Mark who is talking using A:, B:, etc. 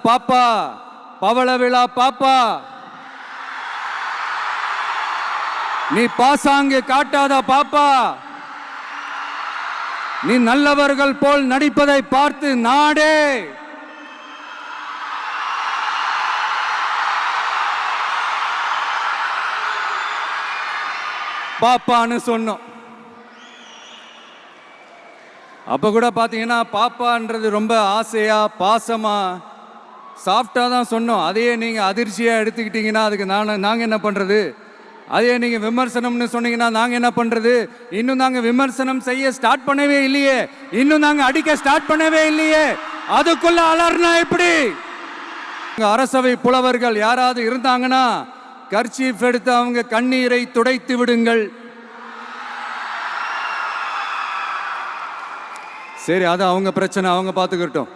A: பாப்பா, பவள விழா பாப்பா, நீ பாசாங்கு காட்டாத பாப்பா, நீ நல்லவர்கள் போல் நடிப்பதை பார்த்து நாடே பாப்பான்னு சொன்னோம். அப்ப கூட பாத்தீங்கன்னா பாப்பான்றது ரொம்ப ஆசையா பாசமா சாஃப்டா தான் சொன்னோம். அதையே நீங்க அதிர்ச்சியா எடுத்துக்கிட்டீங்கன்னா அதுக்கு நாங்க என்ன பண்றது? அதே நீங்க விமர்சனம்னு சொன்னீங்கன்னா நாங்க என்ன பண்றது? இன்னும் நாங்க விமர்சனம் செய்ய ஸ்டார்ட் பண்ணவே இல்லையே, இன்னும் நாங்க அடிக்க ஸ்டார்ட் பண்ணவே இல்லையே, அதுக்குள்ள அலர்னா எப்படி? அரசவை புலவர்கள் யாராவது இருந்தாங்கன்னா கர்ச்சீஃப் எடுத்து அவங்க கண்ணீரை துடைத்து விடுங்கள். சரி, அது அவங்க பிரச்சனை, அவங்க பார்த்துக்கிட்டோம்.